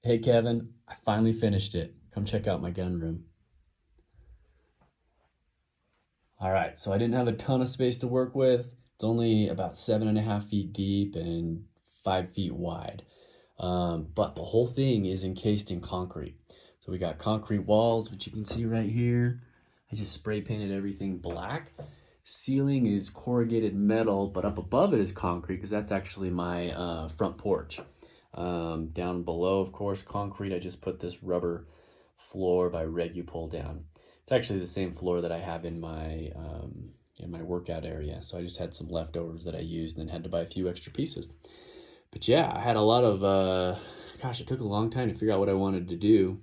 Hey Kevin, I finally finished it. Come check out my gun room. All right, so I didn't have a ton of space to work with. It's only about 7.5 feet deep and 5 feet wide. But the whole thing is encased in concrete. So we got concrete walls, which you can see right here. I just spray painted everything black. Ceiling is corrugated metal, but up above it is concrete because that's actually my front porch. Down below, of course, concrete. I just put this rubber floor by Regupol down. It's actually the same floor that I have in my workout area. So I just had some leftovers that I used and then had to buy a few extra pieces. But yeah, I had a lot of gosh, it took a long time to figure out what I wanted to do.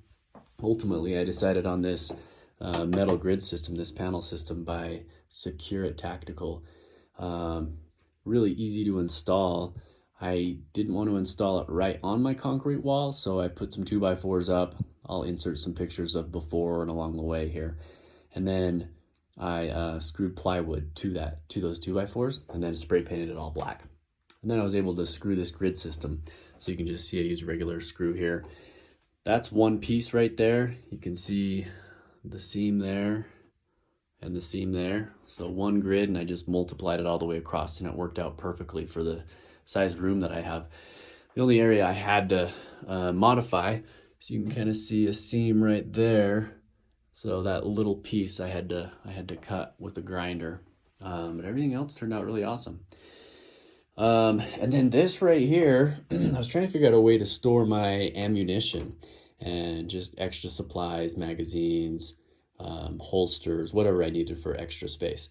Ultimately, I decided on this metal grid system, this panel system by Secure Tactical. Really easy to install. I didn't want to install it right on my concrete wall, so I put some 2x4s up. I'll insert some pictures of before and along the way here. And then I screwed plywood to those 2x4s, and then spray painted it all black. And then I was able to screw this grid system. So you can just see I use a regular screw here. That's one piece right there. You can see the seam there and the seam there. So one grid, and I just multiplied it all the way across, and it worked out perfectly for the size room that I have. The only area I had to modify, so you can kind of see a seam right there. So that little piece I had to cut with a grinder. But everything else turned out really awesome. And then this right here, I was trying to figure out a way to store my ammunition and just extra supplies, magazines, holsters, whatever I needed for extra space.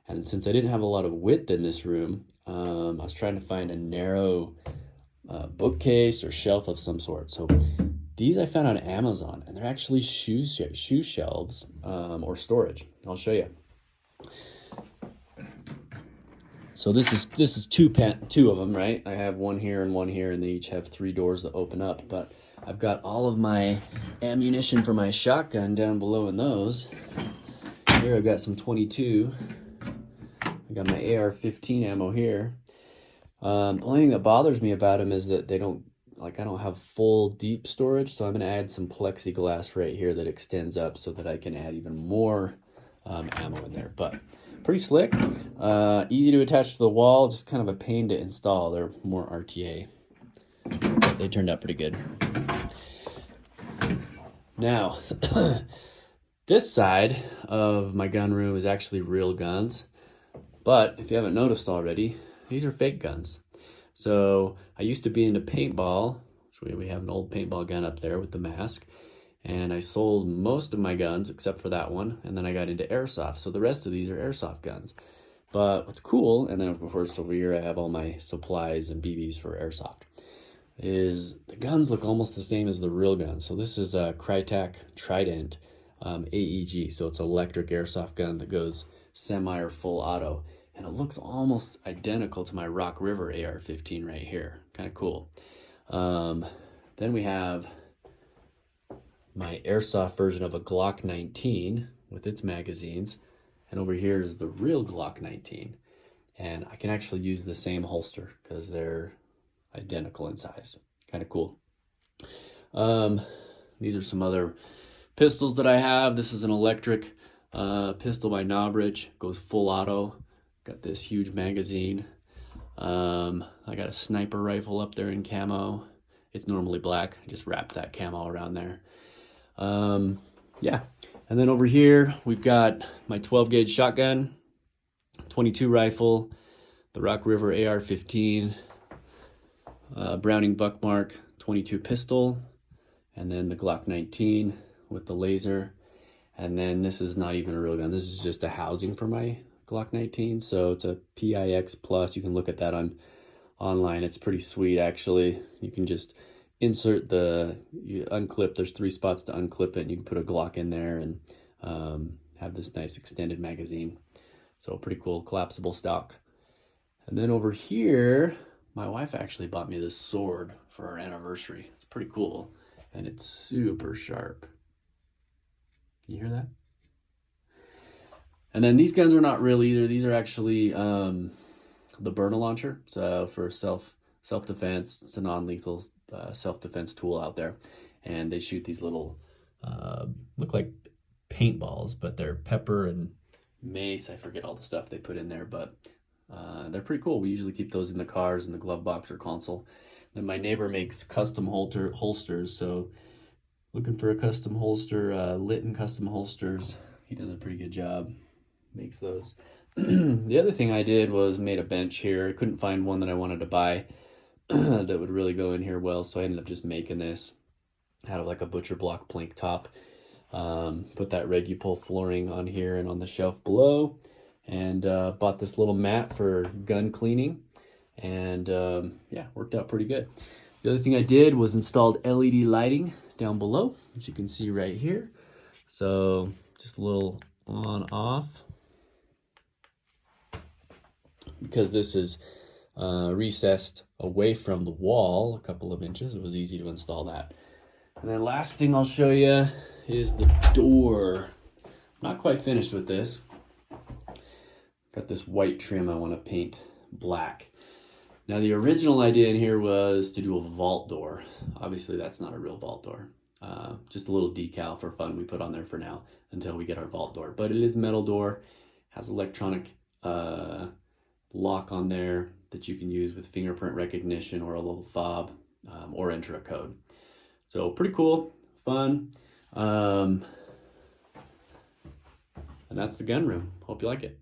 And since I didn't have a lot of width in this room, I was trying to find a narrow bookcase or shelf of some sort. So these I found on Amazon, and they're actually shoe shelves or storage. I'll show you. So this is two of them, right? I have one here, and they each have 3 doors that open up. But I've got all of my ammunition for my shotgun down below in those. Here I've got some 22. I got my AR-15 ammo here. The only thing that bothers me about them is that I don't have full deep storage, so I'm going to add some plexiglass right here that extends up so that I can add even more ammo in there. But pretty slick, easy to attach to the wall, just kind of a pain to install. They're more RTA. They turned out pretty good. Now, this side of my gun room is actually real guns. But if you haven't noticed already, these are fake guns. So I used to be into paintball. We have an old paintball gun up there with the mask. And I sold most of my guns except for that one. And then I got into airsoft. So the rest of these are airsoft guns. But what's cool, and then of course over here I have all my supplies and BBs for airsoft, is the guns look almost the same as the real guns. So this is a Crytek Trident AEG. So it's an electric airsoft gun that goes semi or full auto, and it looks almost identical to my Rock River AR-15 right here. Kind of cool. Then we have my airsoft version of a Glock 19 with its magazines, and over here is the real Glock 19, and I can actually use the same holster because they're identical in size. Kind of cool. These are some other pistols that I have. This is an electric pistol by Knobridge, goes full auto. Got this huge magazine. I got a sniper rifle up there in camo. It's normally black. I just wrapped that camo around there. Yeah. And then over here, we've got my 12 gauge shotgun, 22 rifle, the Rock River AR-15, Browning Buckmark 22 pistol, and then the Glock 19 with the laser. And then this is not even a real gun. This is just a housing for my Glock 19. So it's a PIX Plus. You can look at that online. It's pretty sweet, actually. You can just insert you unclip. There's 3 spots to unclip it, and you can put a Glock in there and have this nice extended magazine. So pretty cool, collapsible stock. And then over here, my wife actually bought me this sword for our anniversary. It's pretty cool, and it's super sharp. Can you hear that? And then these guns are not real either. These are actually the burner launcher. So for self-defense, it's a non-lethal self-defense tool out there. And they shoot these little, look like paintballs, but they're pepper and mace. I forget all the stuff they put in there, but they're pretty cool. We usually keep those in the cars, in the glove box or console. Then my neighbor makes custom holsters, so looking for a custom holster, Litton Custom Holsters. He does a pretty good job, makes those. The other thing I did was made a bench here. I couldn't find one that I wanted to buy that would really go in here well, so I ended up just making this out of like a butcher block plank top. Put that Regu-Pull flooring on here and on the shelf below, and bought this little mat for gun cleaning, and yeah, worked out pretty good. The other thing I did was installed LED lighting down below, as you can see right here. So just a little on off, because this is recessed away from the wall a couple of inches. It was easy to install that. And then last thing I'll show you is the door. Not quite finished with this. Got this white trim I want to paint black. Now the original idea in here was to do a vault door. Obviously that's not a real vault door. Just a little decal for fun we put on there for now until we get our vault door. But it is metal door, has electronic lock on there that you can use with fingerprint recognition or a little fob, or enter a code. So pretty cool, fun. And that's the gun room. Hope you like it.